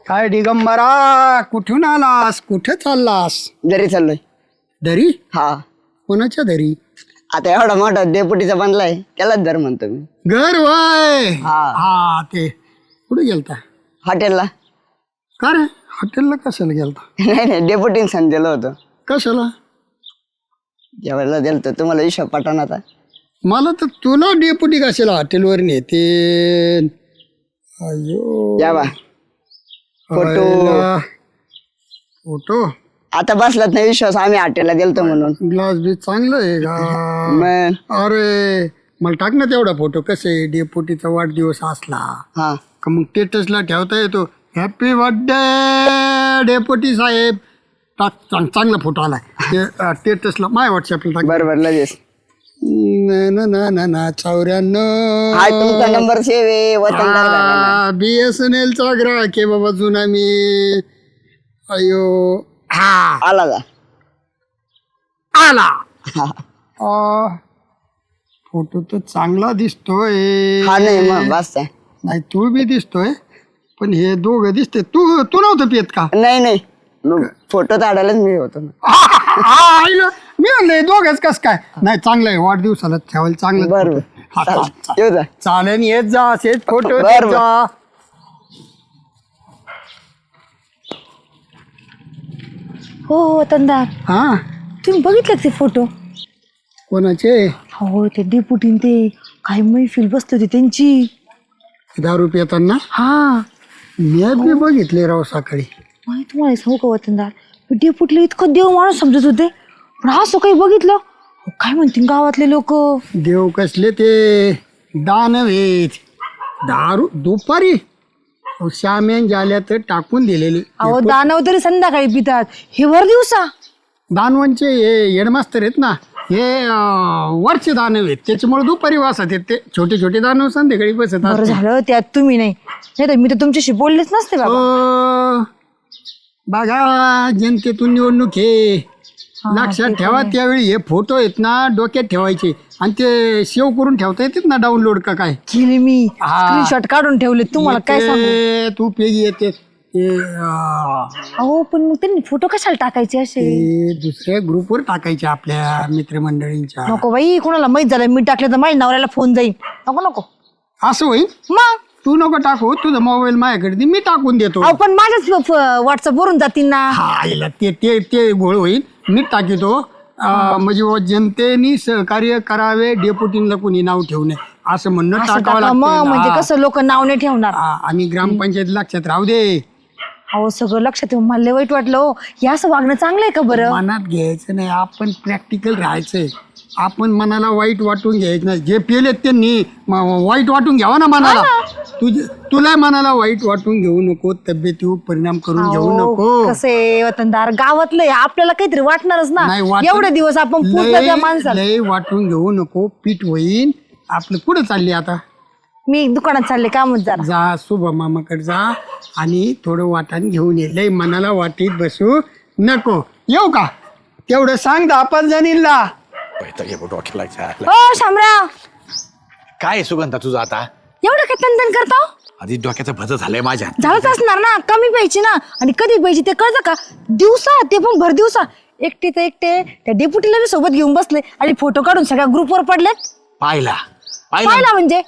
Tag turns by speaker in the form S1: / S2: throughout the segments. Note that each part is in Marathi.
S1: काय दिगंबरा, कुठून आलास, कुठे चाललास?
S2: जरी चाललोय.
S1: दरी?
S2: हा,
S1: कोणाच्या दरी?
S2: आता एवढा मोठा डेपुटीचा बनला आहे त्यालाच दर म्हणतो मी.
S1: घर वय.
S2: हा.
S1: हा ते कुठे गेलता?
S2: हॉटेलला.
S1: का रे, हॉटेलला कशाला गेलता?
S2: नाही नाही, डेपुटीने सांग दिलं होतं
S1: कशाला?
S2: जेवायला दिलं होतं. तुम्हाला विश्वास पटाना आता.
S1: मला तर तुला डेपुटी कशाला हॉटेलवर नेते? अयो
S2: या बा फोटो.
S1: फोटो
S2: आता बसलात नाही विश्वास, आम्ही हॉटेलला गेलतो म्हणून.
S1: ग्लास बी चांगलं आहे का?
S2: मग
S1: अरे मला टाक ना तेवढा फोटो. कसे डेपुटीचा वाढदिवस असला
S2: हा,
S1: का मग स्टेटसला ठेवता येतो. हॅपी बर्थडे डेपुटी साहेब. टाक, चांगला फोटो आलाय स्टेटसला. माय व्हॉट्सअपला टाक.
S2: बरोबर लगेच.
S1: ना ना ना ना 94.
S2: हाय, तुमचा नंबर सेव आहे. वतनदार घराणा.
S1: BSNL चा ग्राहक आहे बाबा जुना मी. अयो हा
S2: आला का?
S1: आला. फोटो तर चांगला दिसतोय.
S2: हा, नाही मग बस.
S1: नाही तू बी दिसतोय, पण हे दोघं दिसते. तू नव्हतं पियत का?
S2: नाही नाही, मग फोटो काढायलाच मी होतो ना.
S1: आईला मी म्हणलं दोघंच कस काय? नाही चांगलं आहे, वाढदिवसाला ठेवायला चांगलं.
S2: बरोबर.
S1: हा,
S2: येऊ जा.
S1: चालेल, येत जा असेच फोटो
S2: बरं,
S1: देत
S2: बरं.
S1: जा.
S3: हो वतनदार,
S1: हा,
S3: तुम्ही बघितले ते फोटो?
S1: कोणाचे?
S3: हो, ते डेपुटीन ते काय मैफिल बसली होती त्यांची.
S1: दारू पिताना
S3: हा,
S1: मी बी बघितले राव सकाळी.
S3: माहिती तुम्हाला सांगू का वतनदार, डेपुटीला इतकं देव माणूस समजत होते, पण असं काही बघितलं काय म्हणतील गावातले लोक.
S1: देव कसले ते दानव आहेत. दारू दुपारी श्यामेन झाल्या तर टाकून दिलेली.
S3: अहो, दानव तरी संध्याकाळी पितात, हे वर दिवसा.
S1: दानवांचे हे हेडमास्तर आहेत ना, हे वरचे दानव आहेत, त्याच्यामुळे दुपारी वासत आहेत. ते छोटे छोटे दानव संध्याकाळी बसत
S3: बरं
S1: असतात.
S3: झालं त्यात तुम्ही नाही तर मी तर तुमच्याशी बोललेच नसते बाबा.
S1: हो, बघा जनतेतून निवडणूक हे लक्षात ठेवा. त्यावेळी हे फोटो आहेत ना डोक्यात ठेवायचे आणि ते सेव्ह करून ठेवता येतात ना, डाउनलोड का काय.
S3: केली मी
S1: हा.
S3: स्क्रीनशॉट काढून ठेवले. तुम्हाला काय सांगू.
S1: येते, तू पेगी येते ते
S3: अहो, पण मग त्यांनी फोटो कशाला टाकायचे असे?
S1: दुसऱ्या ग्रुपवर टाकायचे आपल्या मित्रमंडळींच्या.
S3: नको बाई, कोणाला माहित झालं मी टाकलं तर माझ्या नवऱ्याला फोन जाईल. नको नको.
S1: असं होईल?
S3: मग
S1: तू नको टाकू, तुझा मोबाईल माझ्याकडे दे, मी टाकून देतो.
S3: अहो, पण माझ्याच व्हॉट्सअप वरून जातील ना.
S1: हा आईला ते ते ते गोळ होईल. मी टाकितो. म्हणजे जनतेनी सहकार्य करावे, डेपुटींना कोणी नाव ठेवू नये असं म्हणणं
S3: असं
S1: टाकावं
S3: टाका मग,
S1: लागतं.
S3: म्हणजे कसं लोक नाव नाही ठेवणार.
S1: आणि ग्रामपंचायत लक्षात राहू दे.
S3: अहो, सगळं लक्षात येऊन मला लय वाईट वाटलं. हो, हे असं वागणं चांगलं आहे का बरं?
S1: मनात घ्यायचं नाही, आपण प्रॅक्टिकल राहायचंय. आपण मनाला वाईट वाटून घ्यायचं नाही. जे पेलेत त्यांनी वाईट वाटून घ्यावा ना मनाला. तुला मनाला वाईट वाटून घेऊ नको, तब्येतीवर परिणाम करून घेऊ नको.
S3: कसे वतनदार गावातलं आहे, आपल्याला काहीतरी वाटणारच ना.
S1: नाही वाटून-
S3: एवढे दिवस आपण पूर्ण त्या माणसाला.
S1: लय वाटून घेऊ नको, पीठ होईन. आपलं पुढे चालली आता.
S3: मी दुकानात चालले कामच जरा.
S1: जा शुभ मामाकडे जा आणि थोडं वाटण घेऊन ये. लय मनाला वाटीत बसू नको. येऊ का? तेवढं सांग 10-5 जणींना.
S3: हो शामराव,
S4: काय सुगंधा तुझं आता?
S3: एवढं काय तनतन करता हो?
S4: आधी डोक्याचं भज झालंय माझ्या.
S3: झालंच असणार ना. कमी प्यायची ना, आणि कधी प्यायची ते कळतं का? दिवसा, ते पण भर दिवसा. एकटे ते एकटे त्या डेपुटीला बी सोबत घेऊन बसले आणि फोटो काढून सगळ्या ग्रुपवर पडलेत.
S4: पाहिला
S3: पाहिला म्हणजे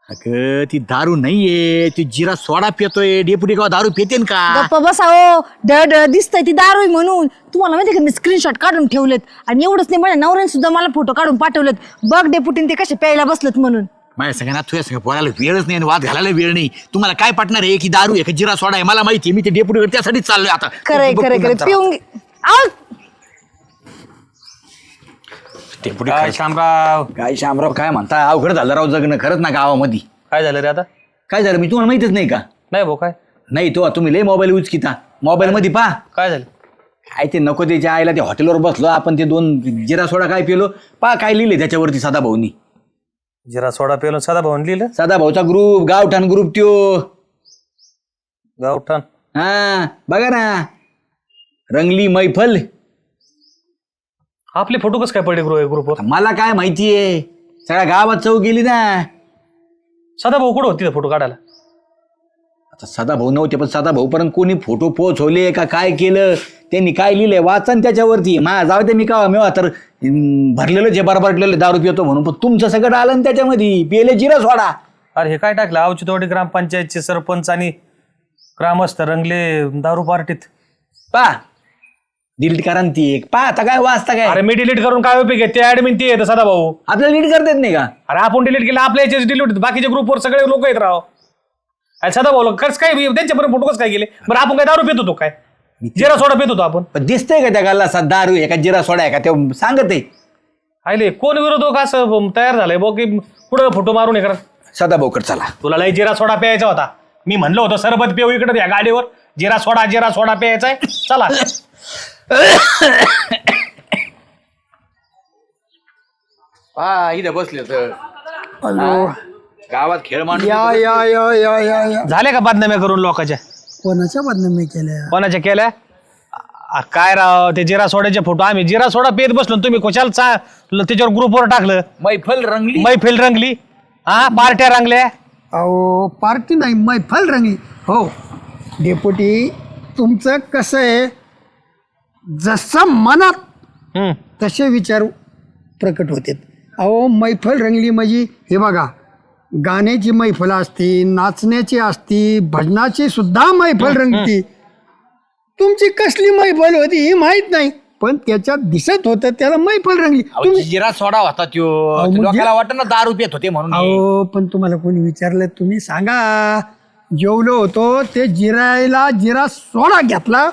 S4: अगं ती दारू नाहीये, ती जिरा सोडा पितोय. डेपुटी का दारू पितेन का?
S3: गप्प बसावं. डळ दिसतंय ती दारू आहे म्हणून. तुम्हाला माहिती का, मी स्क्रीनशॉट काढून ठेवलेत. आणि एवढंच नाही, माझ्या नवऱ्याने सुद्धा मला फोटो काढून पाठवलेत. बघ डेपुटीन ते कसे प्यायला बसलेत म्हणून.
S4: माझ्या सगळ्यांना तुझ्या सगळं बोलायला वेळच नाही आणि वाद घालायला वेळ नाही. तुम्हाला काय पटणार आहे की दारू आहे का जिरा सोडा आहे? मला माहिती आहे, मी ते डेपुटीकडे त्यासाठीच चाललोय आता.
S3: खरंय
S4: बघ
S3: खरंय
S4: तू
S3: खरंय
S4: नंतर.
S3: पिऊन आहो.
S4: डेपुटी
S5: काय शामराव,
S4: काय शामराव काय म्हणता? अवघड झालं राव जगणं खरंच ना गावामध्ये.
S5: काय झालं रे आता?
S4: काय झालं मी तुम्हाला माहितच नाही का?
S5: नाही भाऊ, काय
S4: नाही तो तुम्ही लय मोबाईल यूज किता. मोबाईल मध्ये पहा
S5: काय झालं?
S4: काय ते नको त्याच्या आईला ते हॉटेलवर बसलो आपण, ते 2 जिरा सोडा काय पिलो पहा काय लिहिले त्याच्यावरती सदा भाऊनी.
S5: जिरा सोडा पेलो सदा भाऊन लिहिलं.
S4: सदा भाऊचा ग्रुप, गावठाण ग्रुप त्यो.
S5: गावठाण.
S4: हा बघा ना, रंगली मैफल.
S5: आपले फोटो कसं काय पडले ग्रुपवर?
S4: मला काय माहितीये, सगळ्या गावात चौक गेली ना.
S5: सदा भाऊ कुठं होती फोटो काढायला?
S4: आता सदाभाऊ नव्हते, पण सदाभाऊ पर्यंत कोणी फोटो पोहोचवले का काय केलं, त्यांनी काय लिहिलंय वाचन त्याच्यावरती. माझ्या जाऊ दे, मी का मेवा तर भरलेलं जे बरबरलेलं दारू पितो म्हणून, पण तुमचं सगळं आलं ना त्याच्यामध्ये, पिले जिरा सोडा.
S5: अरे हे काय टाकलं, अवचितवाडी ग्रामपंचायतचे सरपंच आणि ग्रामस्थ रंगले दारू पार्टीत.
S4: पा डिलीट करा ना ती एक. पा आता काय वाचता काय,
S5: अरे मी डिलीट करून काय उपयोग आहे, ते ऍडमिन ते येतं सदा भाऊ.
S4: आपल्याला डिलीट करता येत नाही का?
S5: अरे आपण डिलीट केलं, आपल्या याचे डिलीट, बाकीच्या ग्रुपवर सगळे लोक येत राव. अरे सदा भाऊ खर्च काय त्यांच्यापर्यंत फोटो कसं काय गेले बरं? आपण काय दारू पित होतो काय, जिरा सोडा पित होतो आपण?
S4: पण दिसतंय का त्या गाला दारू आहे का जिरा सोडा आहे का, ते सांगत आहे.
S5: आले कोण विरोधक असं तयार झालंय बघ की पुढं फोटो मारून हे करा.
S4: सदाभाऊकर चला.
S5: तुला लय जिरा सोडा प्यायचा होता, मी म्हणलं होतं सरबत पिऊ इकडे या गाडीवर, जिरा सोडा प्यायचा आहे. चला
S4: इथे बसले तर
S1: हॅलो,
S4: गावात खेळ मांडू.
S1: या या या या या या.
S5: झाले का बदनाम्या करून लोकांच्या?
S1: कोणाच्या बदनामी केल्या?
S5: कोणाच्या केल्या? काय राव, ते जिरा सोड्याचे फोटो आम्ही जिरा सोडा पेत बसलो, तुम्ही कुशाल त्याच्यावर ग्रुपवर टाकलं.
S4: मैफल रंगली.
S5: मैफिल रंगली, हा पार्ट्या रंगल्या.
S1: अहो पार्टी नाही, मैफल रंगली. हो डेपुटी, तुमचं कसं आहे, जसं मनात
S5: हम्म.
S1: तसे विचार प्रकट होते. अहो मैफल रंगली म्हणजे हे बघा, गाण्याची मैफल असती, नाचण्याची असती, भजनाची सुद्धा मैफल रंगती. तुमची कसली मैफल होती ही माहित नाही, पण त्याच्यात दिसत होतं त्याला मैफल रंगली. तुम्ही
S4: जिरा सोडा होता त्यो,
S1: मग
S4: लोकांना वाटत ना दारू पित होते म्हणून.
S1: अहो पण तुम्हाला कोणी विचारलं, तुम्ही सांगा. जेवलो होतो ते जिरा सोडा घेतला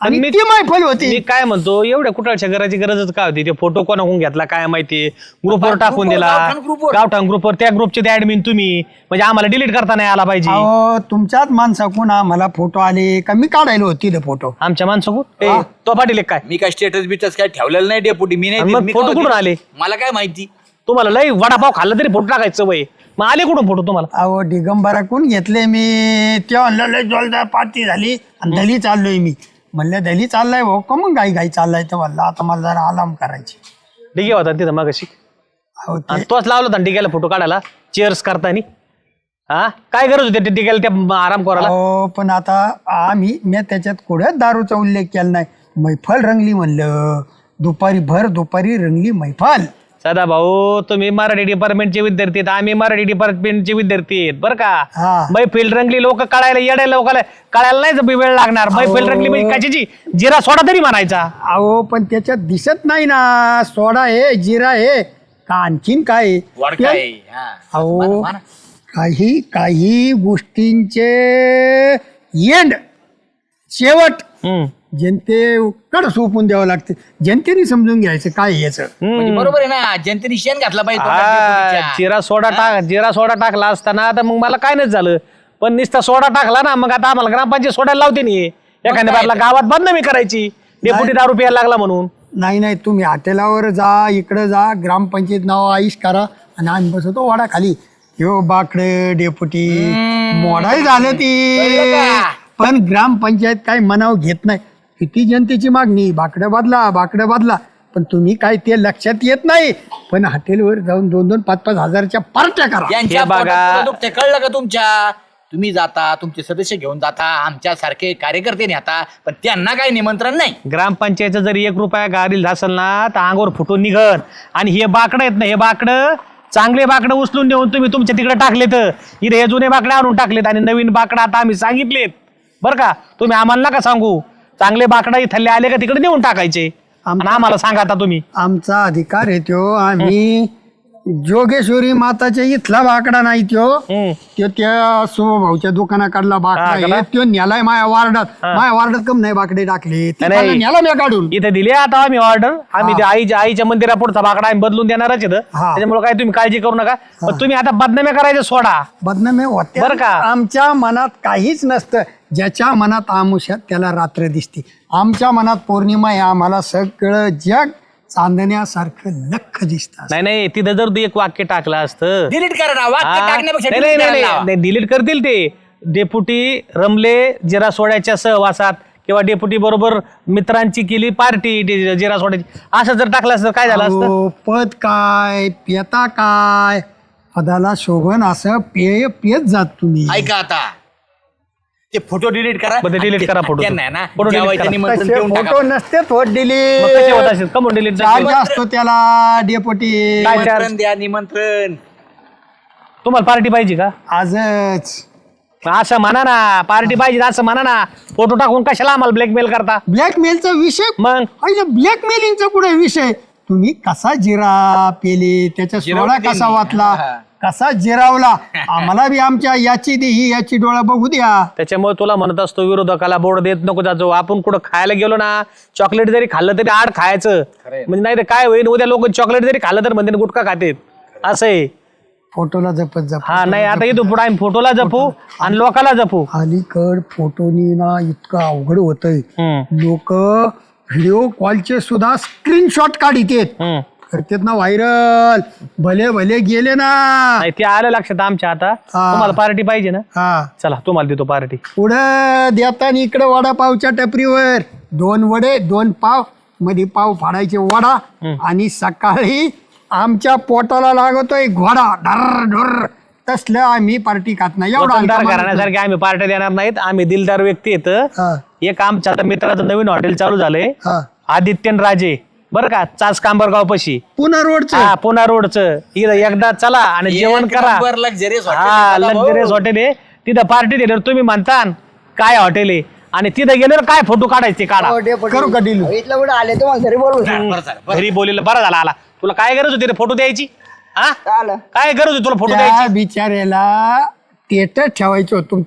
S1: आणि
S5: मी-
S1: ती मैफल होती.
S5: मी काय म्हणतो, एवढ्या कुटाळच्या घराची गरजच काय होती? ते फोटो कोणाकडून घेतला काय माहिती, ग्रुपवर टाकून दिला, गावठाण ग्रुपवर. त्या ग्रुपचे ते ऍडमिन तुम्ही, म्हणजे आम्हाला डिलीट करता नाही आला पाहिजे.
S1: अहो तुमच्याच माणसाकडून आम्हाला फोटो आले का? मी काढायला होती फोटो.
S5: आमच्या माणसं तो पाटील एक काय,
S4: मी काय स्टेटस बिटस काय ठेवलेलं नाही डेपुटी. मी
S5: आणि मग
S4: नाही
S5: फोटो कुठून आले?
S4: मला काय माहिती.
S5: तुम्हाला लय वडापाव खाल्ला तरी फोटो टाकायचं वय, मग आले कुठून फोटो तुम्हाला?
S1: अहो दिगंबरा कोण घेतले मी, तेव्हा लय जोरदार पार्टी झाली आणि दली चाललोय मी. म्हणलं दली चाललाय भाऊ का, मग गाई चाललाय. तर म्हणलं आता मला जरा आराम करायची.
S5: डिगे होता तिथं मागाशी,
S1: अहो ते
S5: आणि तोच लावला होता डिग्याला फोटो काढायला चेअर्स करताना. हा काय गरज होती डिग्याला त्या आराम करायला?
S1: हो पण आता मी त्याच्यात कुठं दारूचा उल्लेख केला नाही. मैफल रंगली म्हणलं, दुपारी रंगली मैफल.
S5: सदा भाऊ तुम्ही मराठी डिपार्टमेंटचे विद्यार्थी आहेत, आम्ही मराठी डिपार्टमेंटचे विद्यार्थी आहेत बरं का.
S1: हा.
S5: मैफिल रंगली, लोक कळायला येड्या लोकांना कळायला नाही वेळ लागणार. मैफिल रंगली म्हणजे कशाची, जिरा सोडा तरी म्हणायचा.
S1: अहो पण त्याच्यात दिसत नाही ना, सोडा आहे, जिरा आहे का आणखीन काय?
S4: वाडका आहे. हा.
S1: अहो काही गोष्टींचे एंड शेवट
S5: हम्म.
S1: जनतेकडे सोपून द्यावं लागते. जनतेने समजून घ्यायचं काय याचं.
S4: म्हणजे बरोबर आहे ना, जनतेने शेण घातला पाहिजे तोंडात
S5: हा,
S4: डेपुटीच्या.
S5: जिरा सोडा टाकला असताना तर मग मला काय नाही झालं, पण नुसता सोडा टाकला ना, मग आता आम्हाला ग्रामपंचायत सोडायला लावते नाही. एखाद्या बाजूला गावात बदनामी करायची, डेपुटी दारू प्यायला लागला म्हणून.
S1: नाही तुम्ही हॉटेलावर जा, इकडं जा, ग्रामपंचायत नाव आईश करा आणि आम्ही बसवतो वाडा खाली. ह्यो बाकडे डेपुटी मोडाई झालं ती. पण ग्रामपंचायत काय मनाव घेत नाही. किती जनतेची मागणी, बाकडं बदला. पण तुम्ही काय ते लक्षात येत नाही. पण हॉटेलवर जाऊन 2-2, 5-5 हजारच्या पार्ट्या करा.
S4: यांच्या
S5: हे बघा.
S4: पोटात तुला दुखतंय, कळलं का तुमच्या? तुम्ही जाता, तुमचे सदस्य घेऊन जाता, आमच्यासारखे कार्यकर्ते नेता, पण त्यांना काही निमंत्रण नाही.
S5: ग्रामपंचायतचा जरी 1 रुपया गाडील असेल ना तर अंगावर फुटून निघन. आणि हे बाकडं आहेत ना, हे बाकडं चांगले बाकडं उचलून देऊन तुम्ही तुमच्या तिकडे टाकलेत. इथे हे जुने बाकडे आणून टाकलेत आणि नवीन बाकडं आता आम्ही सांगितलेत बरं का. तुम्ही आम्हाला नका सांगू, चांगले बाकडं इथले आले का तिकडे नेऊन टाकायचे. आणि आम्हाला सांगा आता तुम्ही.
S1: आमचा अधिकार आहे त्यो. आम्ही जोगेश्वरी माताच्या इथला बाकडा नाही त्यो. त्यो त्या सुभाऊच्या दुकानाकडला बाकडा आहे. त्यो नेलाय माझ्या वार्डात कम नाही बाकडे टाकले.
S5: नाही.
S1: नेला मी काढून.
S5: इथे दिली आता आम्ही ऑर्डर, आम्ही ते आईच्या मंदिरा पुढचा बाकडा आम्ही बदलून देणारच आहेत. त्याच्यामुळे काय तुम्ही काळजी करू नका. पण तुम्ही आता बदनाम्या करायचं सोडा
S1: बदनामी होते
S5: बरं का.
S1: आमच्या मनात काहीच नसतं. ज्याच्या मनात आमुष्यात त्याला रात्र दिसते. आमच्या मनात पौर्णिमा आहे. आम्हाला सगळं जग चांदण्यासारखं लख दिसतं.
S5: नाही तिथं जर एक वाक्य टाकलं असतं,
S4: डिलीट करा ना, वाक्य टाकण्यापेक्षा delete
S5: नाही
S4: करायला लावा.
S5: डिलीट करतील ते. डेप्युटी रमले जिरा सोड्याच्या सहवासात किंवा डेप्युटी बरोबर मित्रांची केली पार्टी जिरा सोड्याची, असं जर टाकलं असतं काय झालं असतं?
S1: अहो, पद काय, पेता काय, पदाला शोभन असं पेय पियत जात तुम्ही.
S4: ऐका आता, ते फोटो डिलीट करा.
S5: बरं, ते delete करा photo.
S4: त्यांना आहे ना
S5: Photo delete
S4: जेवायचं
S5: करा.
S4: निमंत्रण
S1: तसे
S4: देऊन टाका.
S1: फोटो नसते होत दिली
S5: मग कसे होत असेल कमून डिलीट
S1: चार्ज असतो त्याला डेपोटी
S5: काय
S4: निमंत्रण द्या निमंत्रण.
S5: तुम्हाला पार्टी पाहिजे का
S1: आजच
S5: असं म्हणा ना, पार्टी पाहिजे असं म्हणा ना. फोटो टाकून कशाला आम्हाला ब्लॅकमेल करता
S1: ब्लॅकमेलचा विषय
S5: मग
S1: ब्लॅकमेलिंगचा पुढे विषय तुम्ही कसा जिरा पेले त्याचा सोडा कसा वाचला कसा जिरावला आम्हाला बी आमच्या याची दे ही याची डोळा बघू द्या.
S5: त्याच्यामुळे तुला म्हणत असतो विरोधकाला बोर्ड देत नको जातो. आपण कुठं खायला गेलो ना, चॉकलेट जरी खाल्लं तरी आड खायचं. म्हणजे नाही तर काय होईल, उद्या लोक चॉकलेट जरी खाल्लं तर म्हणते गुटखा खातेत. असं आहे.
S1: फोटोला जपत जप
S5: हा नाही आता इथून पुढे आम्ही फोटोला जपू आणि लोकाला जपू.
S1: अलीकड फोटोनी ना इतकं अवघड होतंय लोक व्हिडिओ कॉलचे सुद्धा स्क्रीनशॉट काढितेत करतेत ना व्हायरल भले भले गेले ना.
S5: नाही ते आलं लक्षात आमच्या आता. तुम्हाला पार्टी पाहिजे ना,
S1: हा
S5: चला तुम्हाला देतो पार्टी.
S1: पुढं देताना इकडे वडापावच्या टपरीवर 2 वडे 2 पाव मध्ये पाव फाडायचे वडा आणि सकाळी आमच्या पोटाला लागतोय घोडा डर डर तसलं आम्ही पार्टी खात नाही एवढा
S5: वतनदार घराण्यासारखे आम्ही पार्ट्या देणार नाहीत. आम्ही दिलदार व्यक्ती येत.
S1: हा.
S5: एक आमच्या आता मित्राचं नवीन हॉटेल चालू झालंय,
S1: हा.
S5: आदित्यन राजे बरं का, चास कांबरगाव पशी.
S1: पुन्हा रोडचं
S5: हा पुन्हा रोडचं. इथं एकदा चला आणि जेवण करा.
S4: लक्झरियस
S5: हा लक्झरियस हॉटेल आहे. तिथं पार्टी दिल्यावर तुम्ही म्हणता काय हॉटेल आहे आणि तिथं गेल्यावर काय फोटो काढायचे काढा.
S1: करू का डील
S2: इथलं कुठं आले तुम्हाला घरी बोलू
S5: घरी बोललेलं बरं झाला आला. तुला काय गरज होती रे फोटो द्यायची? हा
S2: आलं
S5: काय गरज होती तुला फोटो
S1: त्या
S5: द्यायची?
S1: बिचाऱ्याला स्टेटस ठेवायचं होतं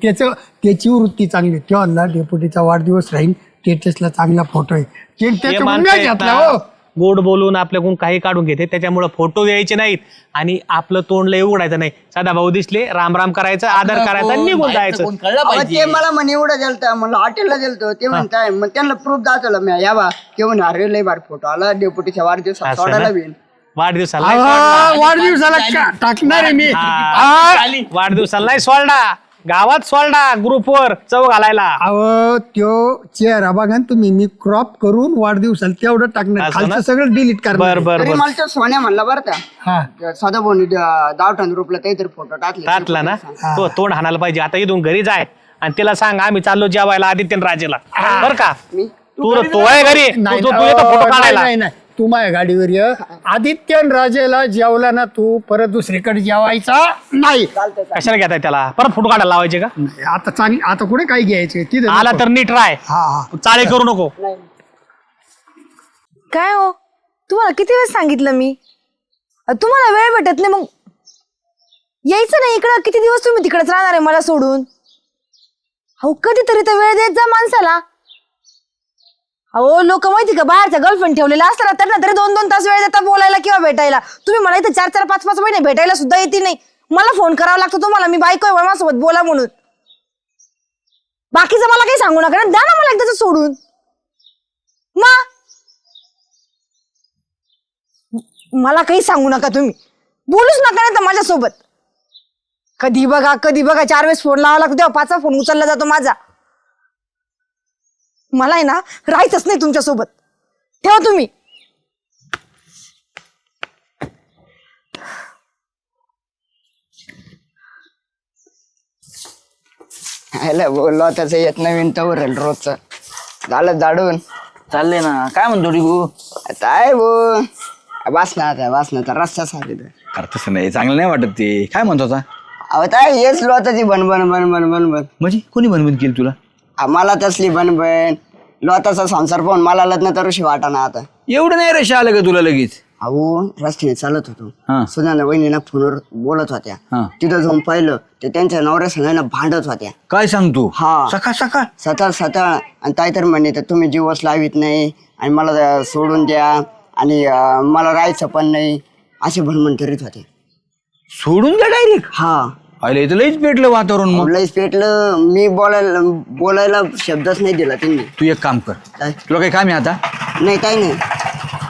S1: त्याची वृत्ती चांगली तेव्हा डेप्युटीचा वाढदिवस राहील स्टेटसला चांगला फोटो आहे
S5: हे
S1: त्याच्याकडून
S5: माणसं
S1: नाही
S5: आहेत
S1: घेतला
S5: ना,
S1: हो
S5: गोड बोलून आपल्याकडून काही काढून घेते. त्याच्यामुळे फोटो द्यायचे नाहीत आणि आपलं तोंड लय उघडायचं नाही. साधा भाऊ दिसले राम राम करायचं, आदर करायचा आणि निघून जायचं.
S4: कळलं
S2: अहो,
S4: पाहिजे.
S2: ते मला म्हणे एवढं गेलतं म्हणलं हॉटेलला गेलतो ते म्हणताय मग त्यांना प्रूफ दाखवलं मी या बा ते म्हणे अरे लय बार फोटो आला डेप्युटीच्या वाढदिवसात
S5: असं
S2: सोडायला
S5: ना?
S2: बिन
S5: वाढदिवसाला
S1: आ,
S5: नाही सोडला.
S1: वाढदिवसाला टाकणार आहे मी
S5: हा, वाढदिवसाला नाही सोडला, गावात सोडला ग्रुपवर चव घालायला.
S1: अहो त्यो चेहरा बघा ना तुम्ही मी क्रॉप करून वाढदिवसाला तेवढं टाकणार
S5: असं ना?
S1: खालचं सगळं डिलीट
S5: बर
S1: करणार
S5: बर
S2: तरी
S5: बर
S2: मला तो सोन्या म्हणला बरं का
S1: हा
S2: सदा बोनी दावठाण ग्रुपला काहीतरी फोटो टाकले
S5: टाकला ना, तो तोंड हाणायला पाहिजे. आता इथून घरी जाय आणि तिला सांग आम्ही चाललो जेवायला आदित्यन राजेला, बर का? तू आहे घरी,
S1: नाही
S5: तू येतो फोटो काढायला.
S1: नाही, नाही. तू माझ्या गाडीवर ये आदित्यन राजेला जेवला ना तू परत दुसरीकडे जेवायचा नाही
S5: कशाला घेताय त्याला? परत फोटो काढायला लावायचे का?
S1: आता चांगली आता कुठे काय घ्यायचे तिथे
S5: आला तर नीट राय,
S1: हा हा
S5: चाळे करू नको.
S3: काय हो तुम्हाला किती वेळ सांगितलं मी तुम्हाला वेळ भेटत नाही मग यायचं नाही इकडं. किती दिवस तुम्ही तिकडेच राहणार आहे मला सोडून? अहो कधीतरी तर वेळ देत जा माणसाला. अहो लोक माहिती का बाहेरचा गर्लफ्रेंड ठेवलेला असला ना त्यांना तरी 2-2 तास वेळ देतात बोलायला किंवा भेटायला. तुम्ही मला इथं 4-4, 5-5 महिने भेटायला सुद्धा येते नाही. मला फोन करावा लागतो तुम्हाला, मी बायको आहे माझ्यासोबत बोला म्हणून. बाकीचं मला काही सांगू नका ना, द्या ना मला एकदाच सोडून. मला काही सांगू नका तुम्ही, बोलूच नका नाही तर माझ्यासोबत. कधी बघा 4 वेळेस फोन लावा लागतो तेव्हा 5वा फोन उचलला जातो माझा. मला आहे ना राहायचंच नाही तुमच्यासोबत. ठेवा तुम्ही.
S2: बोललो त्याचं येत नवीन तवर रोजचं झालं जाडून
S4: चाललंय ना. काय म्हणतो डिगू?
S2: काय वासनाचा रस्ता सांगितलं.
S4: अरे तसं नाही, चांगलं नाही वाटत ते. काय म्हणतो आता?
S2: अहो काय हेच लोताची बनबन
S4: म्हणजे कोणी बनवून केली तुला?
S2: मला तसली बनबन लोताचा संसार पाहून मला लग्न तरुशी वाटाना आता.
S4: एवढं नाही रश आलं का तुला लगेच?
S2: अहो रस्त्याने चालत
S4: हा.
S2: होतो सुनाना वहिनीना फोनवर बोलत होत्या.
S4: हा.
S2: तिथं जाऊन पाहिलं ते त्यांच्या नवऱ्या संघांना भांडत होत्या.
S4: काय सांगतो?
S2: हा.
S4: सकाळ सकाळ
S2: सतळ आणि ताई तर म्हणे तर तुम्ही जीवच लावित नाही आणि मला सोडून द्या आणि मला राहायचं पण नाही असे भणमण करीत होते.
S4: सोडून द्या डायरेक्ट?
S2: हा
S4: आले इथं लईच पेटलं वातावरण. मग
S2: लईच पेटलं. मी बोलायला शब्दच नाही दिला त्यांनी.
S4: तू एक काम कर,
S2: काय?
S4: तुला काही काम आहे आता?
S2: नाही काही नाही.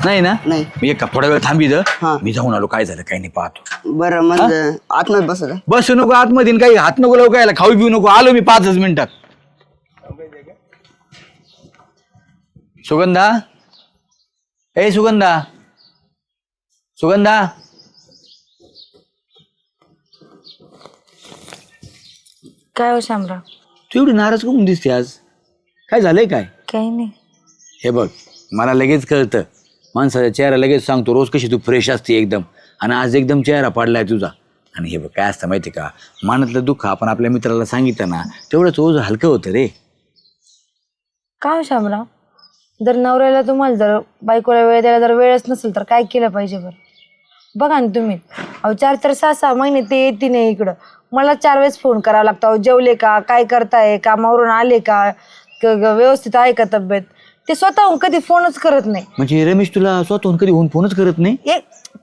S4: नाही ना?
S2: नाही.
S4: मी एक थोडा वेळ थांबी
S2: हा.
S4: मी जाऊन आलो, काय झालं काय नाही पाहतो.
S2: बरं म्हणजे आतमध्ये बसत
S4: बस नको आतमध्ये, आणि काही हात नको लावू, काय खाऊ पिऊ नको. आलो मी 5च मिनिटात. सुगंधा, ए सुगंधा, सुगंधा,
S3: काय हो शामराव?
S4: तू एवढी नाराज करून दिसते आज, काय झालंय काय?
S3: काही नाही.
S4: हे बघ, मला लगेच कळतं, माणसाचा चेहरा लगेच सांगतो रोज कशी तू फ्रेश असते एकदम, आणि आज एकदम चेहरा पाडलाय तुझा. आणि हे बघ काय असतं माहिती का, मनातलं दुःख आपण आपल्या मित्राला सांगितलं ना तेवढंच ओझं हलकं होतं रे.
S3: काय शामराव, जर नवऱ्याला तुम्हाला जर बायकोला वेळ द्यायला जर वेळच नसेल तर काय केलं पाहिजे बरं? बघा ना तुम्ही, अहो 4-4, 6-6 महिने ते येते नाही इकडं, मला 4 वेळेस फोन करावा लागतो. अहो जेवले का, काय करताय, कामावरून आले का, व्यवस्थित आहे का तब्येत, ते स्वतःहून कधी फोनच करत नाही.
S4: म्हणजे रमेश तुला स्वतःहून कधी होऊन फोनच करत नाही?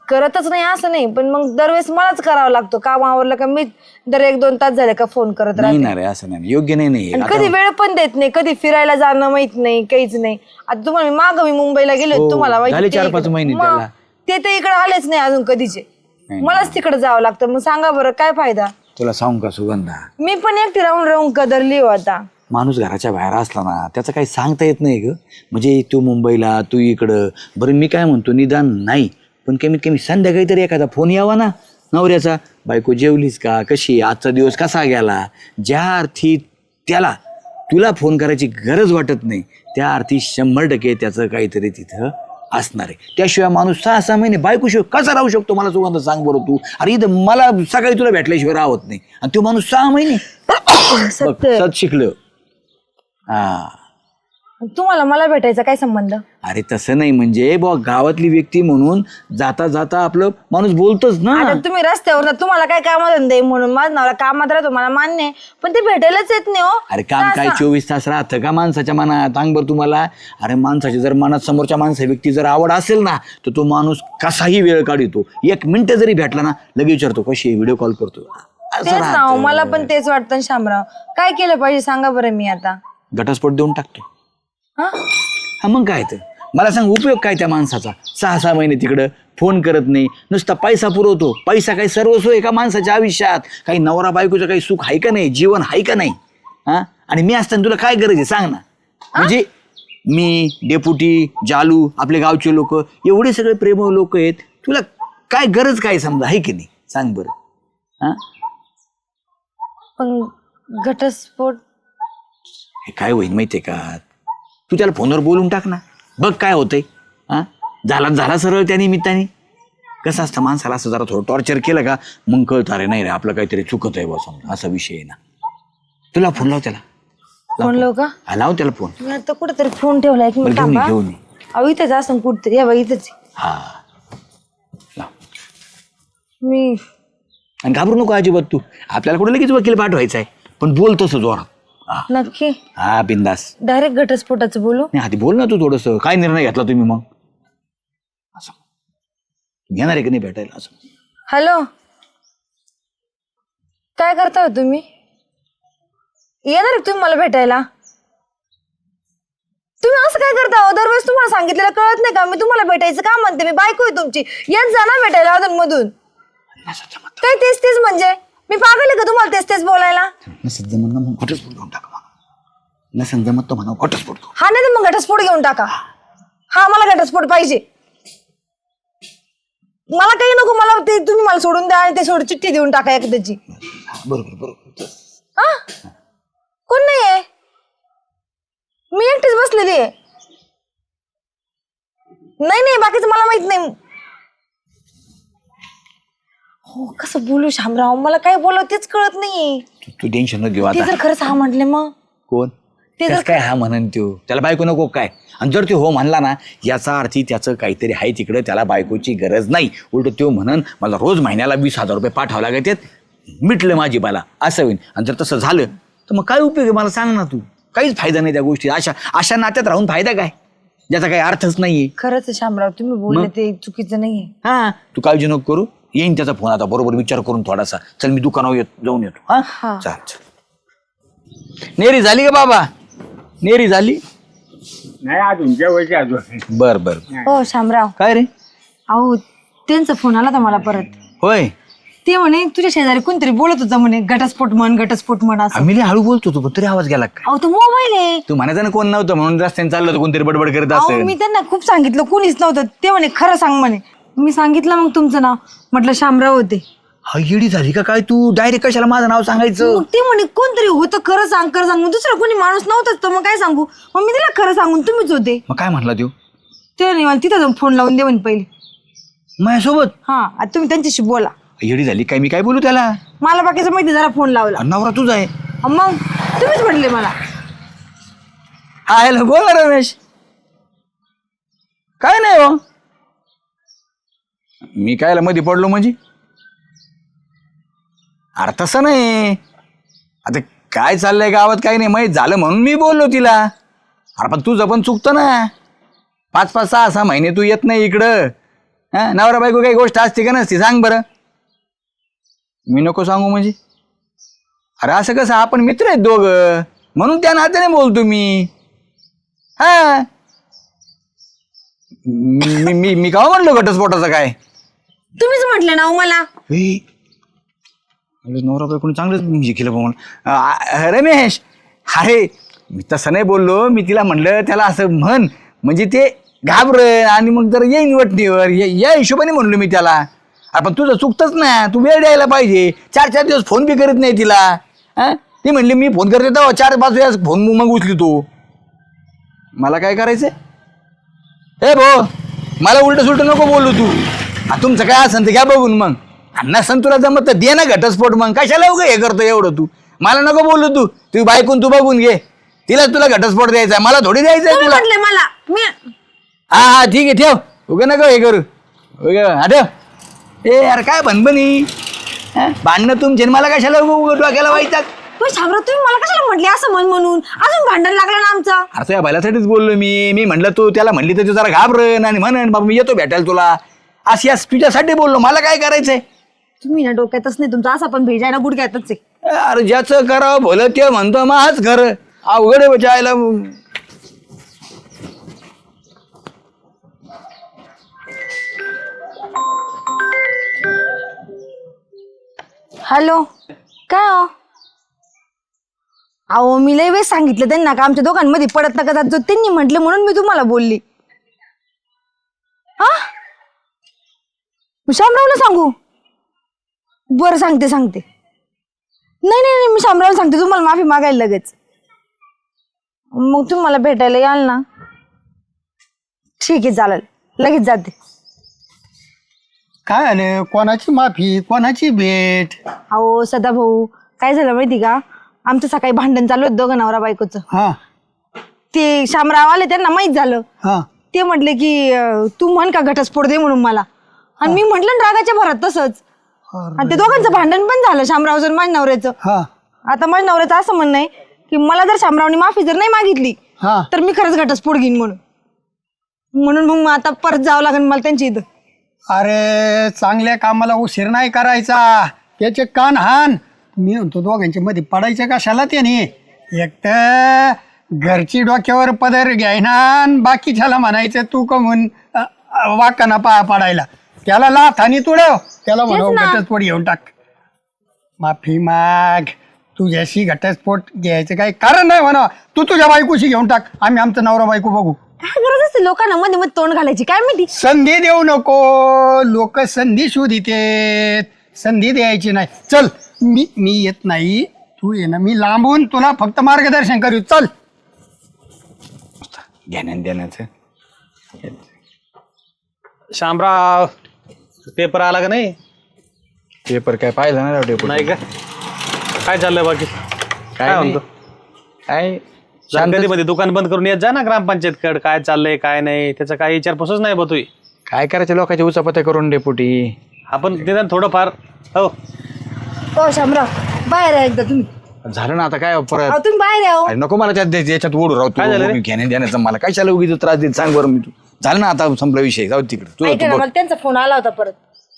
S3: करतच नाही असं नाही, पण मग दरवेळेस मलाच करावा लागतो. काम आवरलं का मी दर 1-2 तास झाले का फोन करत
S4: नाही
S3: राहते.
S4: ना रे, असं नाही, योग्य नाही.
S3: आणि कधी वेळ पण देत नाही, कधी फिरायला जाणं माहित नाही, काहीच नाही. आता तुम्हाला मी मुंबईला गेले
S4: हो,
S3: तुम्हाला
S4: झाले
S3: माहिती
S4: 4-5 महिने त्याला.
S3: ते तर इकडे आलेच नाही अजून कधीचे, मलाच तिकडे जावं लागतं. मग सांगा बरं काय फायदा?
S4: तुला सांगू का सुगंधा,
S3: मी पण एकटी राहून कदरली हो आता.
S4: माणूस घराच्या बाहेर असला ना त्याचं काही सांगता येत नाही ग. म्हणजे तू मुंबईला, तू इकडं, बरं मी काय म्हणतो, निदान नाही पण कमीत कमी संध्याकाळी तरी एखादा फोन यावा ना नवऱ्याचा, बायको जेवलीस का, कशी, आजचा दिवस कसा गेला. ज्या अर्थी त्याला तुला फोन करायची गरज वाटत नाही त्या अर्थी 100% त्याचं काहीतरी तिथं असणार आहे. त्याशिवाय माणूस 6-6 महिने बायकोशिवाय कसा राहू शकतो मला सुगंध सांग बरं तू. अरे इथं मला सकाळी तुला भेटल्याशिवाय राहत नाही, आणि तो माणूस 6 महिने सत शिकलं. हा,
S3: तुम्हाला मला भेटायचा काय संबंध?
S4: अरे तसं नाही, म्हणजे बुवा गावातली व्यक्ती म्हणून जाता जाता आपलं माणूस बोलतोच ना.
S3: आता तुम्ही रस्त्यावर तुम्हाला काय कामधंदे म्हणून माझा नवरा कामात राहतो मला मान्य आहे, पण ते भेटायलाच येत नाही हो.
S4: अरे काम काय 24 तास राहतं का माणसाच्या मनात? सांग बरं तुम्हाला. अरे माणसाच्या जर मनात समोरच्या व्यक्ती जर आवड असेल ना तर तो माणूस कसाही वेळ काढतो. 1 मिनिट जरी भेटला ना लगेच विचारतो कशी, व्हिडिओ कॉल करतो.
S3: तेच ना, मला पण तेच वाटतं. शामराव काय केलं पाहिजे सांगा बरं? मी आता
S4: घटस्फोट देऊन टाकतो.
S3: हा
S4: हा मग काय तर, मला सांग उपयोग काय त्या माणसाचा? 6-6 महिने तिकडं फोन करत नाही, नुसता पैसा पुरवतो. पैसा काही सर्वस्व आहे का माणसाच्या आयुष्यात? काही नवरा बायकोचं काही सुख आहे का नाही, जीवन आहे का नाही? हा, आणि मी असताना तुला काय गरज आहे सांग ना? म्हणजे मी, डेपुटी, जालू, आपले गावचे लोक, एवढे सगळे प्रेमळ लोक आहेत, तुला काय गरज काय समजा आहे की नाही सांग बरं? हा,
S3: पण घटस्फोट
S4: हे काय होईल माहितीये का, तू त्याला फोनवर बोलून टाक ना, बघ काय होतंय. हा, झाला सरळ त्या निमित्ताने. कसं असतं माणसाला असं जरा थोडं टॉर्चर केलं का मग कळतं, अरे नाही रे आपलं काहीतरी चुकत आहे बा समजा, असा विषय आहे ना. तुला फोन लाव त्याला.
S3: फोन लावू का?
S4: हा, लाव त्याला फोन.
S3: मी आता कुठेतरी फोन ठेवला एक मिनिट थांबा.
S4: घेऊन ये.
S3: अहो इथेच असं कुठतरी, या बाई इथेच
S4: हा, लाव.
S3: मी.
S4: आणि घाबरू नको अजिबात तू. आपल्याला कुठे लगेच वकील पाठवायचा आहे, पण बोल तसं जोरात.
S3: नक्की
S4: हा, बिंदास.
S3: डायरेक्ट घटस्फोटाचं बोलू?
S4: नाही आधी बोल ना तू थोडस. काय निर्णय घेतला तुम्ही मग? असं घेणार आहे की नाही भेटायला? असं.
S3: हॅलो, काय करता हो तुम्ही? येणार आहे तुम्ही मला भेटायला? तुम्ही असं काय करता हो? दरवेळेस तुम्हाला सांगितलेलं कळत नाही का? मी तुम्हाला भेटायचं का म्हणते? मी बायको आहे तुमची, येत जा ना भेटायला अधून मधून. काय तेच म्हणजे मी पागल आहे का तुम्हाला तेच बोलायला?
S4: नसेल जमत ना मग घटस्फोट घेऊन टाका. नसेल जमत तर म्हणा घटस्फोट.
S3: हा, नाही तर मग घटस्फोट घेऊन टाका. हा, मला घटस्फोट पाहिजे. मला काही नको, मला ते तुम्ही मला सोडून द्या आणि ते सोडून चिठ्ठी देऊन टाका एकदाची.
S4: बरोबर.
S3: हा, कोण नाहीये, मी एकटीच बसलेली आहे. नाही बाकीचं मला माहित नाही. हो, कसं बोलू शामराव, मला काय बोलावं तेच कळत नाही.
S4: तू टेन्शन न घेऊ
S3: ते
S4: आता.
S3: जर खरंच हा म्हटले मग
S4: कोण
S3: ते
S4: कसं काय हा म्हणन त्यो? त्याला बायको नको काय? आणि जर तो हो म्हणला ना याचा अर्थी त्याचं काहीतरी आहे तिकडे, त्याला बायकोची गरज नाही. उलट तो म्हणन मला रोज महिन्याला 20,000 रुपये पाठवावं लागतात, मिटलं माझी बाला, असं होईल. आणि जर तसं झालं तर मग काय उपयोग आहे मला सांग ना तू? काहीच फायदा नाही त्या गोष्टी. अशा नात्यात राहून फायदा काय, ज्याचा काही अर्थच नाहीये.
S3: खरंच आहे शामराव, तुम्ही बोलले ते चुकीचं नाहीये.
S4: हा, तू काळजी नको करू, येईन त्याचा फोन आता बरोबर विचार करून थोडासा. चल मी दुकानावर जाऊन येतो. हा, चल. नेरी झाली का बाबा? नेरी झाली
S6: नाही अजून जेवायची अजून.
S4: बर.
S3: हो शामराव,
S4: काय रे?
S3: अहो त्यांचा फोन आला तर मला परत.
S4: होय,
S3: ते म्हणे तुझ्या शेजारी कोणतरी बोलत होतं म्हणे, घटस्फोट म्हण असं.
S4: आम्ही लय हळू बोलतो तू, तरी आवाज गेला काय?
S3: अहो तो मोबाईल आहे.
S4: तू म्हणायचं ना कोण नव्हतं म्हणून रस्त्याने चाललं होतं, कोणतरी बडबड करत
S3: अहो
S4: असेल.
S3: मी त्यांना खूप सांगितलं, कोणीच नव्हतं. ते म्हणे खरं सांग म्हणे. मी सांगितलं मग तुमचं नाव, म्हटलं शामराव होते.
S4: हा येडी झाली का काय तू डायरेक्ट कशाला माझं नाव सांगायचं
S3: मग ते म्हणे कोणतरी होतं खरं सांग खरं सांग. मग दुसरं कोणी माणूस नव्हताच तर मग काय सांगू. मग मी तिला खरं सांगून तुम्हीच होते.
S4: मग काय म्हणला तू
S3: ते नाही मला तिथं जाऊन फोन लावून दे म्हणे पहिले.
S4: माझ्यासोबत
S3: हा आता तुम्ही त्यांच्याशी बोला.
S4: येडी झाली काय मी काय बोलू त्याला
S3: मला बाकीचं माहिती जरा फोन लावला.
S4: नवरा तुझा आहे
S3: मग तुम्हीच म्हटले मला.
S4: हा हॅलो बोल रमेश काय नाही हो मी कायला मध्ये पडलो म्हणजे अरे तसं नाही आता काय चाललंय गावात काही नाही माहीत झालं म्हणून मी बोललो तिला. अरे पण तुझं पण चुकतं ना 5-5 6-6 महिने तू येत नाही इकडं. हा नवरा बायको काही गोष्ट असते का नसते सांग बरं. मी नको सांगू म्हणजे अरे असं कसं आपण मित्र आहेत दोघं म्हणून त्या नात्याने बोलतो मी. हा मी मी मी का म्हणलो घटस्फोटाचं काय
S3: तुम्हीच म्हटले ना हो मला.
S4: नवरा बायकोने चांगलंच हे केलं म्हणून रमेश अरे मी तसं नाही बोललो मी तिला म्हणलं त्याला असं म्हण म्हणजे ते घाबर आणि मग जर येईन वटणीवर या हिशोबाने म्हणलो मी त्याला. आपण तुझं चुकतच ना तू वेळ द्यायला पाहिजे 4-4 दिवस फोन बी करीत नाही तिला. हा ती म्हणली मी फोन करते तेव्हा 4-5 वेळा फोन मग उचली तू. मला काय करायचंय ए भो मला उलट सुलट नको बोलू तू. तुमचं काय असेल ते घ्या बघून मग नसन तुला जमत तर दे ना घटस्फोट मग कशाला उगा हे करतो एवढं तू. मला नको बोलू तू बायकून तू बघून घे तिला तुला घटस्फोट द्यायचा मला थोडी द्यायचंय तुला.
S3: म्हटले मला मी
S4: हा ठीक आहे ठेव उगा नको हे करू हा ठेव. ए अरे काय बनबनी भांडणं तुमचे मला कशाला डोक्याला वाईटाक.
S3: शामराव तुम्ही मला कशाला म्हटले असं म्हणून अजून भांडण लागलं ना आमचं.
S4: असं या भल्यासाठीच बोललो मी म्हणलं तू त्याला म्हणली तर तू जरा घाबरण आणि म्हणन बाबा मी येतो भेटायला तुला अशी तुझ्यासाठी बोललो मला काय करायचंय.
S3: तुम्ही ना डोक्यातच नाही तुमचा असा पण भेजाय ना गुडघ्यातच आहे.
S4: अरे ज्याचं करावं भलं ते म्हणतो मग हाच खरं अवघड आहे जायला.
S3: हॅलो काय हो अहो मी लय वेळेस सांगितलं त्यांना का आमच्या दोघांमध्ये पडत नका जात. त्यांनी म्हटले म्हणून मी तुम्हाला बोलली. हा शामरावला सांगू बरं सांगते नाही नाही मी शामरावला सांगते तुम्हाला माफी मागायला लगेच. मग तुम्ही मला भेटायला याल ना ठीक आहे चालेल लगेच जाते.
S1: काय आलं कोणाची माफी कोणाची भेट.
S3: अहो सदाभाऊ काय झालं माहिती का आमचं सकाळी भांडण चालू होतं दोघं नवरा बायकोचं.
S1: हा
S3: ते शामराव आले त्यांना माहित झालं.
S1: हा
S3: ते म्हटले की तू म्हण का घटस्फोट दे म्हणून मला. आणि मी म्हटलं ना रागाच्या भरात तसंच. आणि ते दोघांचं भांडण पण झालं शामरावचं आणि माझ्या नवऱ्याचं.
S1: हा
S3: आता माझ्या नवऱ्याचं असं म्हणणं आहे की मला जर शामरावने माफी जर नाही मागितली
S1: हा
S3: तर मी खरंच घटस्फोट घेईन म्हणून मग आता परत जावं लागेल मला त्यांच्या इथं.
S1: अरे चांगल्या कामाला उशीर नाही करायचा त्याचे कान हान. मी म्हणतो दोघांच्या मध्ये पडायचं कशाला त्याने. एक तर घरची डोक्यावर पदर घ्यायना बाकीच्याला म्हणायचं तू कमून वाकाना पडायला. त्याला लाथानी तुडव त्याला म्हणून घटस्फोट घेऊन टाक. माफी माग तुझ्याशी घटस्फोट घ्यायचं काही कारण नाही म्हणा. तू तुझ्या बायकोशी घेऊन टाक आम्ही आमचं नवरा बायको बघू.
S3: काय गरज असते लोकांना मध्ये मध्ये तोंड घालायची काय माहिती.
S1: संधी देऊ नको लोक संधी शोधिते संधी द्यायची नाही. चल मी येत नाही तू ये ना मी लांबून तुला फक्त मार्गदर्शन करू. चल
S4: घेण्यान देण्याचं
S5: शामराव पेपर आला का नाही.
S4: पेपर काय पाहिलं ना पेपर
S5: नाही का काय चाललंय बाकी काय म्हणतो
S4: काय
S5: कधी मध्ये दुकान बंद करून येत जा ना ग्रामपंचायत कड काय चाललंय काय नाही त्याचा काही विचारपूसच नाही बतोय.
S4: काय करायचं लोकांच्या उचापत्या करून डेपुटी.
S5: आपण निदान थोडंफार हो
S3: हो शामराव बाहेर आहे एकदा तुम्ही.
S4: झालं ना आता काय परत
S3: अहो, तुम्ही बाहेर आहे हो.
S4: अरे नको मला त्यात याच्यात ओढू राहू
S5: काय झालं रे?
S4: तू घेण्या देण्याचं मला काय चालू उगीच त्रास देत सांग बरं. मी तू झालं ना आता संपला विषय जाऊ तिकडे
S3: ऐका ना
S4: तू
S3: मला त्यांचा फोन आला होता परत.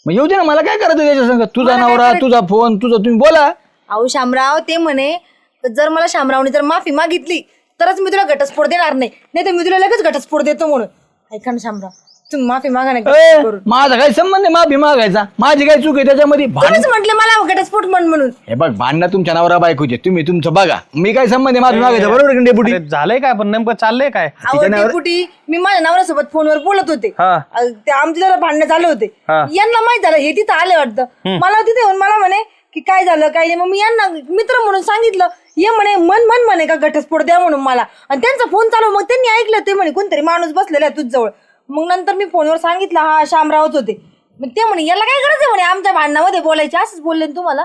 S4: मग येऊ दे ना मला काय करायचं त्याच्या संग. तुझा
S3: मला काय
S4: नवरा
S3: करायचं?
S4: तुझा फोन तुझा तुम्ही बोला.
S3: अहो शामराव ते म्हणे जर मला शामरावने जर माफी मागितली तरच मी तुला घटस्फोट देणार नाही तर मी तुला लगेच घटस्फोट देतो म्हणून. ऐका ना शामराव तुम्ही माफी मागा ना
S4: ए,
S3: करून.
S4: माझा काय संबंध आहे माफी मागायचा? माझी काय चूक आहे त्याच्यामध्ये?
S3: तुम्हीच म्हटले मला घटस्फोट म्हणून.
S4: हे बघ, भांडणं तुमच्या नवरा बायकोचे, तुम्ही तुमचं बघा. मी काय संबंध आहे माफी मागायचा? बरोबर का डेपुटी?
S5: अरे झालंय काय पण नेमकं चाललंय काय?
S3: अहो डेपुटी, मी माझ्या नवऱ्यासोबत फोनवर बोलत होते.
S5: हा.
S3: ते आमचे जरा भांडणं झाले होते.
S5: हा.
S3: यांना माहित झालं, हे तिथं आले वाटतं. मला तिथे येऊन मला म्हणे की काय झालं काय नाही. मग मी यांना मित्र म्हणून सांगितलं. ये म्हणे मन म्हणे का घटस्फोट द्या म्हणून मला. आणि त्यांचा फोन चालू, मग त्यांनी ऐकलं. ते म्हणे कोणतरी माणूस बसलेला आहे तुझ्याजवळ. मग नंतर मी फोनवर सांगितलं हा श्यामरावच होते. मग ते म्हणे याला काय गरज आहे म्हणे आमच्या भांडणामध्ये बोलायची. असंच बोलले ना तुम्हाला.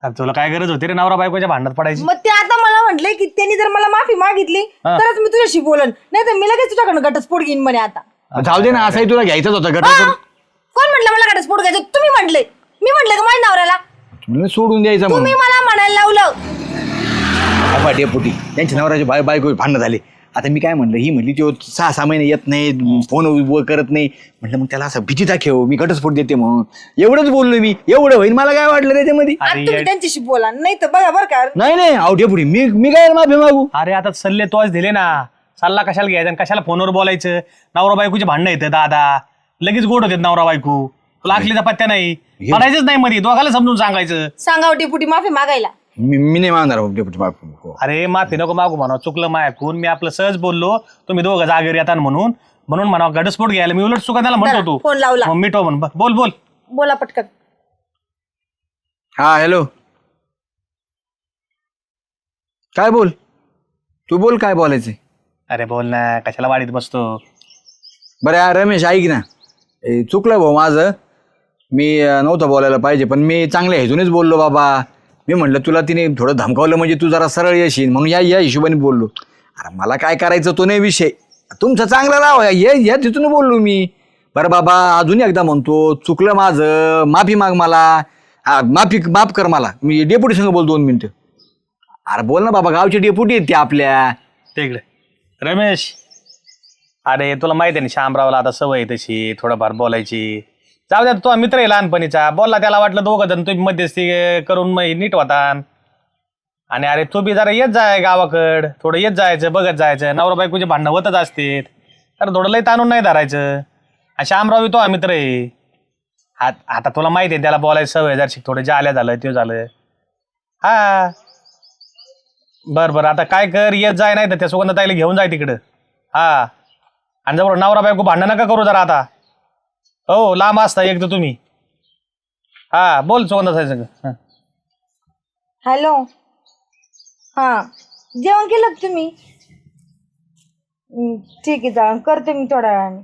S5: अरे तुला काय गरज होती रे नवरा बायकोच्या भांडणात पडायची?
S3: मग ते आता मला म्हटले की त्यांनी जर मला माफी मागितली तरच मी तुझ्याशी बोलन, नाही तर मी लगेच तुझ्याकडनं घटस्फोट घेईन म्हणे. आता
S4: जाऊ दे ना, असाही तुला घ्यायचाच होता
S3: हा?
S4: घटस्फोट.
S3: कोण म्हटलं मला घटस्फोट घ्यायचं? तुम्ही म्हटले. मी म्हटलं का माझ्या नवऱ्याला?
S4: तुम्ही सोडून द्यायचं म्हणून.
S3: तुम्ही मला म्हणायला लावलं.
S4: बाबा डेपुटी, त्यांच्या नवऱ्याचे बायको भांडणं झाले. आता मी काय म्हणलं, ही म्हणली तो 6 महिने येत नाही, फोन करत नाही. म्हटलं मग त्याला असं भीती दाखव, मी घटस्फोट देते म्हणून. एवढंच बोललो मी. एवढं होईल, मला काय वाटलं त्याच्यामध्ये?
S3: आता तुम्ही त्यांच्याशी बोला, नाही तर बघा बरं का.
S4: नाही अहो डेपुटी, मी काय माफी मागू?
S5: अरे आता सल्ले तोच दिले ना. सल्ला कशाला घ्यायचा आणि कशाला फोनवर बोलायचं? नवरा बायकोची भांडणं येतं दादा, लगेच गोड होते नवरा बायको. तुला आखलीचा पत्त्या नाही, पडायचंच नाही मध्ये. दोघाला समजून सांगायचं.
S3: सांगावं डेपुटी माफी मागायला.
S4: मी नाही मागणार डेपुटी माफी.
S5: अरे माफी नको मागू म्हणा, चुकलं मायकून. मी आपलं सहज बोललो, तुम्ही दोघं जागेवर येतात म्हणून म्हणा घटस्फोट घ्यायला मी उलट चुका त्याला म्हणतो. तू
S3: फोन लावला.
S5: मग मिटव म्हण. बोल
S3: बोला पटकन.
S4: हा हॅलो, काय बोल? तू बोल, काय बोलायचंय?
S5: अरे बोल ना, कशाला वाढीत बसतो?
S4: बरं यार रमेश, ऐक ना. चुकलं भाऊ माझं. मी नव्हतं बोलायला पाहिजे, पण मी चांगल्या हेतूनच बोललो बाबा. मी म्हटलं तुला तिने थोडं धमकावलं म्हणजे तू जरा सरळ येशील म्हणून या हिशोबाने बोललो. अरे मला काय करायचं तो नाही विषय. तुमचं चांगलं राव या तिथून बोललो मी. बरं बाबा, अजून एकदा म्हणतो, चुकलं माझं, माफी माग मला. माफ कर मला. मी डेपुटी संग बोल 2 मिनिटं. अरे बोल ना बाबा, गावचे डेपुटी आहेत ते आपल्या.
S5: तिकडे रमेश, अरे तुला माहिती आहे ना श्यामरावला आता सवय आहे तशी थोडंफार बोलायची. जाऊ द्या, तो मित्र आहे लहानपणीचा. बोलला, त्याला वाटलं दोघं जण तुम्ही मध्यस्थी करून मग नीट होता. आणि अरे तू बी जरा येत जाय गावाकड, थोडं येत जायचं, बघत जायचं. नवरा बायकोचे भांडणं होतच असते, तर थोडं लय ताणून नाही धरायचं. आणि श्यामराव तो मित्र आहे. आता तुला माहिती आहे त्याला बोलायची सवय जरशी, थोडं जाल्या झालं ते झालं. हा बरं आता काय कर, येत जाय, नाही तर त्या सुगंधाताईला घेऊन जाय तिकडं. हा, आणि जवळ नवरा बायको भांडणं नका करू जरा आता. हो, लांब असता एक तर तुम्ही. हा बोल सुगंधाताई.
S3: हॅलो. हा, जेवण केलं का तुम्ही? ठीक आहे, चालेल, करते मी थोड्या वेळाने.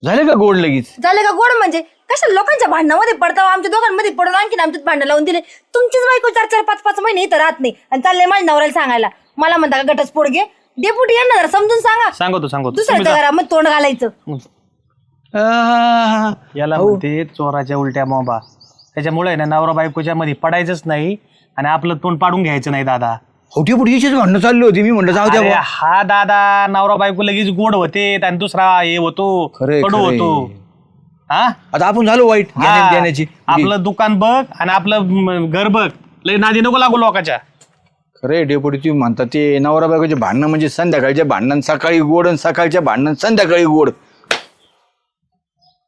S4: झाले का गोड लगेच?
S3: झालं का गोड? म्हणजे कशा लोकांच्या भांडणामध्ये पडता, आमच्या दोघांमध्ये पडून आणखीन आमच्यात भांडण लावून दिले. तुमचीच बायको 4-4, 5-5 महिने इथं राहत नाही आणि चालले माझ्या नवऱ्याला सांगायला. मला म्हणता का घटस्फोट घे? डेपुटी यांना जरा समजून सांगा.
S5: सांगतो
S3: दुसऱ्याच्या घरामध्ये तोंड घालायचं.
S5: याला म्हणते चोराच्या उलट्या मोबा. त्याच्यामुळे ना नवरा बायकोच्या मध्ये पडायचंच नाही आणि आपलं तोंड पाडून घ्यायचं नाही दादा.
S4: होती पुढे भांडणं चालली होती. मी म्हणलं जाऊ द्या
S5: अरे
S4: बुवा.
S5: हा दादा, नवरा बायको लगेच गोड होते आणि दुसरा हे होतो,
S4: खरंय,
S5: कडू
S4: खरंय.
S5: होतो. हा,
S4: आता आपण झालो वाईट
S5: हा,
S4: देण्याची.
S5: आपलं दुकान बघ आणि आपलं घर बघ. लय नादी नको लागू लोकांच्या.
S4: खरे डेपुटी तुम्ही म्हणता ते नवरा बायकोचे भांडणं म्हणजे संध्याकाळच्या भांडण सकाळी गोड आणि सकाळच्या भांडण संध्याकाळी गोड.